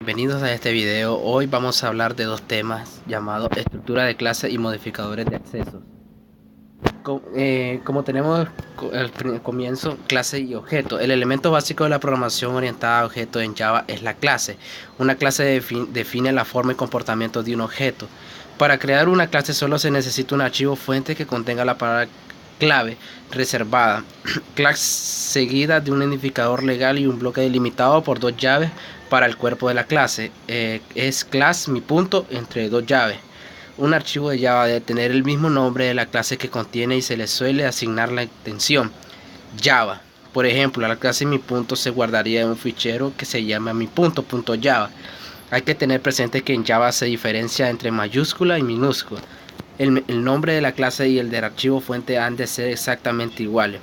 Bienvenidos a este video. Hoy vamos a hablar de dos temas llamados estructura de clase y modificadores de acceso. Como tenemos el comienzo, clase y objeto. El elemento básico de la programación orientada a objetos en Java es la clase. Una clase define la forma y comportamiento de un objeto. Para crear una clase solo se necesita un archivo fuente que contenga la palabra clave reservada, clase seguida de un identificador legal y un bloque delimitado por dos llaves para el cuerpo de la clase. Es class mi punto entre dos llaves. Un archivo de Java debe tener el mismo nombre de la clase que contiene y se le suele asignar la extensión Java. Por ejemplo, la clase mi punto se guardaría en un fichero que se llama mi punto.java. Hay que tener presente que en Java se diferencia entre mayúscula y minúscula. El nombre de la clase y el del archivo fuente han de ser exactamente iguales.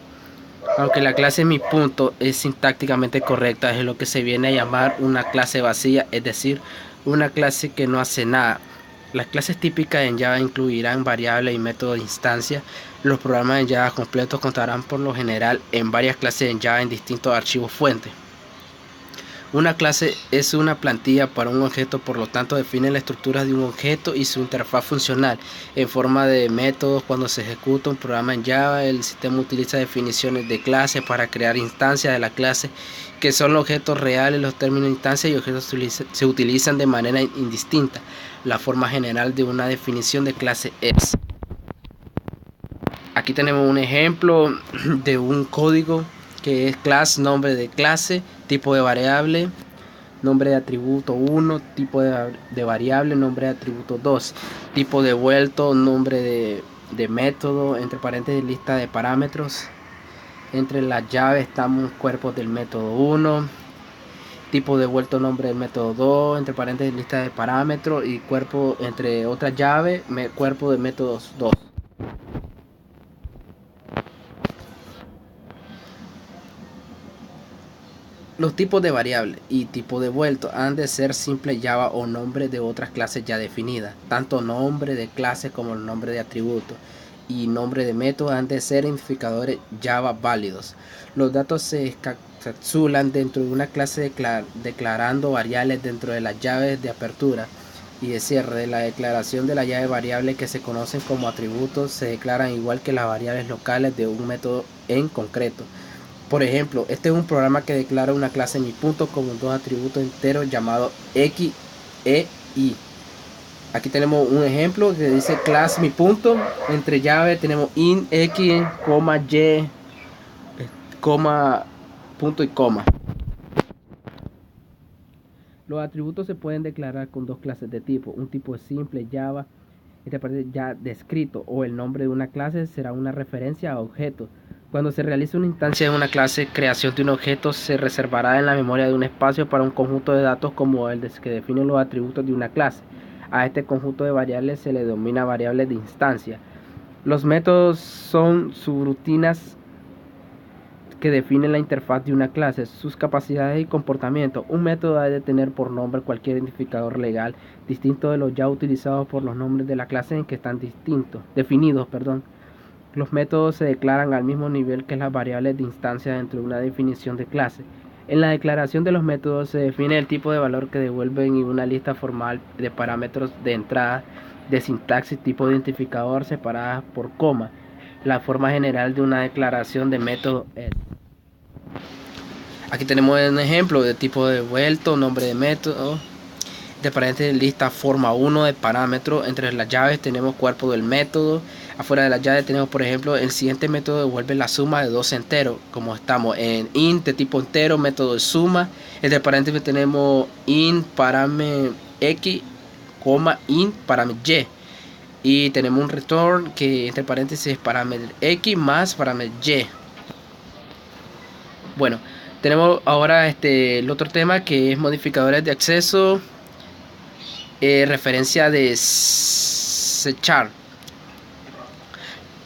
Aunque la clase mi punto es sintácticamente correcta, es lo que se viene a llamar una clase vacía, es decir, una clase que no hace nada. Las clases típicas en Java incluirán variables y métodos de instancia. Los programas en Java completos contarán por lo general en varias clases en Java en distintos archivos fuentes. Una clase es una plantilla para un objeto, por lo tanto define la estructura de un objeto y su interfaz funcional en forma de métodos. Cuando se ejecuta un programa en Java, el sistema utiliza definiciones de clase para crear instancias de la clase, que son los objetos reales. Los términos instancia y objetos se utilizan de manera indistinta. La forma general de una definición de clase es: aquí tenemos un ejemplo de un código que es class, nombre de clase, tipo de variable, nombre de atributo 1, tipo de variable, nombre de atributo 2, tipo devuelto, nombre de método, entre paréntesis lista de parámetros. Entre las llaves estamos cuerpos del método 1, tipo devuelto, nombre del método 2, entre paréntesis lista de parámetros, y cuerpo entre otras llaves, cuerpo de métodos 2. Los tipos de variable y tipo devuelto han de ser simple Java o nombre de otras clases ya definidas. Tanto nombre de clase como el nombre de atributo y nombre de método han de ser identificadores Java válidos. Los datos se encapsulan dentro de una clase declarando variables dentro de las llaves de apertura y de cierre de la declaración de la llave variable, que se conocen como atributos. Se declaran igual que las variables locales de un método en concreto. Por ejemplo, este es un programa que declara una clase mi punto como dos atributos enteros llamados x, e, y. Aquí tenemos un ejemplo que dice class mi punto, entre llave tenemos int x, coma y, coma, punto y coma. Los atributos se pueden declarar con dos clases de tipo. Un tipo es simple Java, esta parte ya descrito, o el nombre de una clase será una referencia a objetos. Cuando se realice una instancia de una clase, creación de un objeto se reservará en la memoria de un espacio para un conjunto de datos como el que define los atributos de una clase. A este conjunto de variables se le denomina variables de instancia. Los métodos son subrutinas que definen la interfaz de una clase, sus capacidades y comportamiento. Un método debe tener por nombre cualquier identificador legal distinto de los ya utilizados por los nombres de la clase en que están definidos. Los métodos se declaran al mismo nivel que las variables de instancia dentro de una definición de clase. En la declaración de los métodos se define el tipo de valor que devuelven y una lista formal de parámetros de entrada, de sintaxis, tipo de identificador separadas por coma. La forma general de una declaración de método es: aquí tenemos un ejemplo de tipo devuelto, nombre de método, de paréntesis lista forma 1 de parámetros. Entre las llaves tenemos cuerpo del método. Afuera de las llaves tenemos, por ejemplo, el siguiente método devuelve la suma de dos enteros, como estamos en int de tipo entero, método de suma. Entre paréntesis tenemos int parámetro x, coma int parámetro y. Y tenemos un return que entre paréntesis es parámetro x más parámetro y. Bueno, tenemos ahora el otro tema, que es modificadores de acceso. Referencia de C#.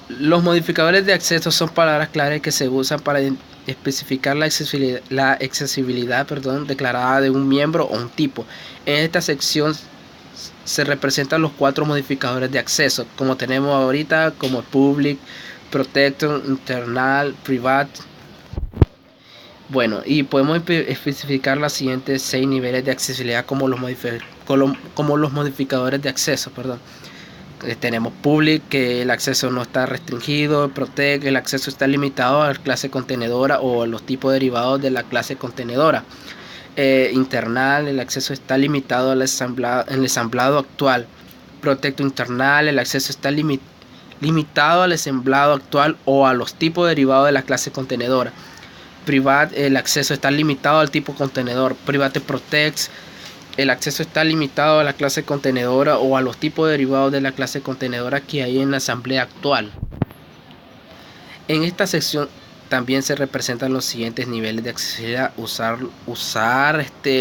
Los modificadores de acceso son palabras claves que se usan para especificar la accesibilidad declarada de un miembro o un tipo. En esta sección se representan los cuatro modificadores de acceso, como tenemos ahorita, como public, protected, internal, private. Bueno, y podemos especificar los siguientes 6 niveles de accesibilidad como los modificadores de acceso, perdón. Tenemos public, que el acceso no está restringido; protect, el acceso está limitado a la clase contenedora o a los tipos derivados de la clase contenedora; internal, el acceso está limitado al ensamblado actual; protect internal, el acceso está limitado al ensamblado actual o a los tipos derivados de la clase contenedora; private, el acceso está limitado al tipo contenedor; private protects, el acceso está limitado a la clase contenedora o a los tipos derivados de la clase contenedora que hay en la asamblea actual. En esta sección también se representan los siguientes niveles de accesibilidad. Usar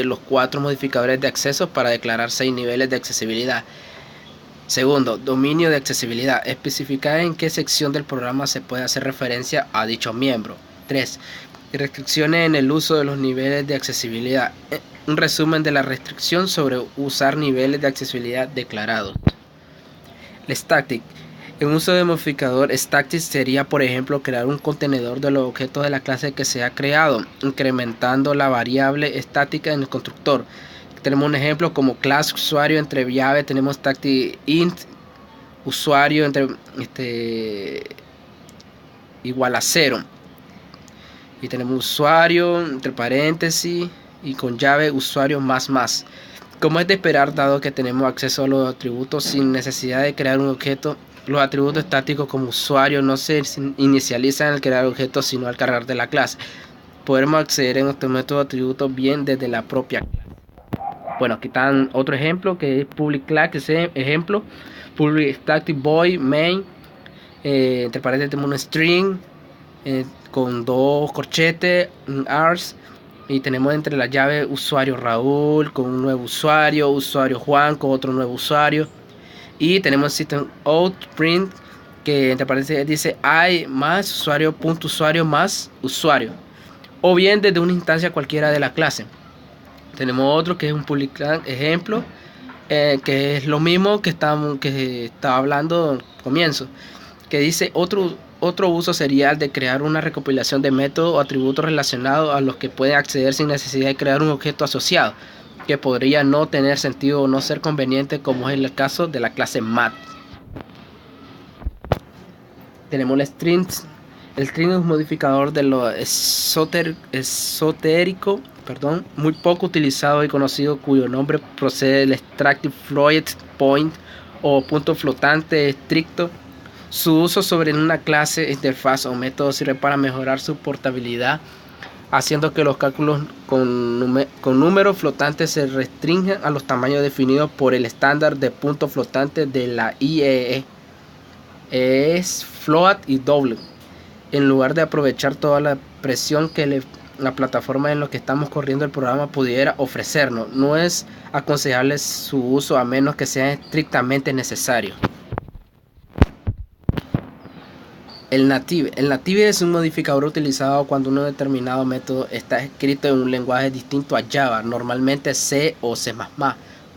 los 4 modificadores de acceso para declarar 6 niveles de accesibilidad. Segundo, dominio de accesibilidad. Especificar en qué sección del programa se puede hacer referencia a dicho miembro. 3. Restricciones en el uso de los niveles de accesibilidad. Un resumen de la restricción sobre usar niveles de accesibilidad declarados. El static. El uso de modificador static sería, por ejemplo, crear un contenedor de los objetos de la clase que se ha creado, incrementando la variable estática en el constructor. Tenemos un ejemplo como class usuario entre llave, tenemos static int usuario entre igual a 0, y tenemos usuario entre paréntesis y con llave usuario más. Como es de esperar, dado que tenemos acceso a los atributos sin necesidad de crear un objeto, los atributos estáticos como usuario no se inicializan al crear objetos, sino al cargar de la clase. Podremos acceder en estos métodos de atributos bien desde la propia clase. Bueno, aquí está otro ejemplo que es public class, que es ejemplo public static void main, entre paréntesis tenemos un string con 2 corchetes, un ars, y tenemos entre la llave usuario Raúl con un nuevo usuario Juan con otro nuevo usuario, y tenemos system out print, que entre paréntesis dice hay más usuario punto usuario más usuario, o bien desde una instancia cualquiera de la clase. Tenemos otro que es un public class ejemplo, que es lo mismo que estaba hablando al comienzo, que dice otro uso sería el de crear una recopilación de métodos o atributos relacionados a los que pueden acceder sin necesidad de crear un objeto asociado, que podría no tener sentido o no ser conveniente, como es el caso de la clase mat. Tenemos el string. El string es un modificador de lo esotérico, muy poco utilizado y conocido, cuyo nombre procede del extractive float point o punto flotante estricto. Su uso sobre una clase, interfaz o método sirve para mejorar su portabilidad, haciendo que los cálculos con números flotantes se restrinjan a los tamaños definidos por el estándar de punto flotante de la IEEE. Es float y double, en lugar de aprovechar toda la presión que la plataforma en la que estamos corriendo el programa pudiera ofrecernos. No es aconsejable su uso a menos que sea estrictamente necesario. El native es un modificador utilizado cuando un determinado método está escrito en un lenguaje distinto a Java, normalmente C o C++,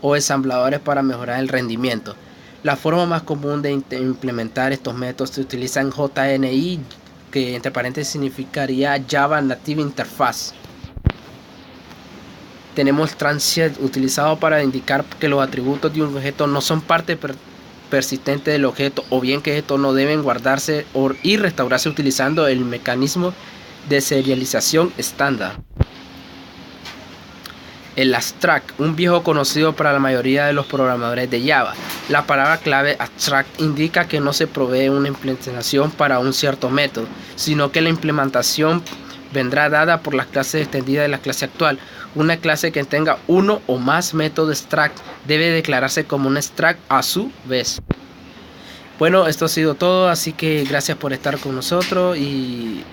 o ensambladores para mejorar el rendimiento. La forma más común de implementar estos métodos se utiliza en JNI, que entre paréntesis significaría Java Native Interface. Tenemos transient, utilizado para indicar que los atributos de un objeto no son parte persistente del objeto, o bien que estos no deben guardarse y restaurarse utilizando el mecanismo de serialización estándar. El abstract, un viejo conocido para la mayoría de los programadores de Java. La palabra clave abstract indica que no se provee una implementación para un cierto método, sino que la implementación vendrá dada por las clases extendidas de la clase actual. Una clase que tenga uno o más métodos extract debe declararse como un extract a su vez. Bueno, esto ha sido todo, así que gracias por estar con nosotros y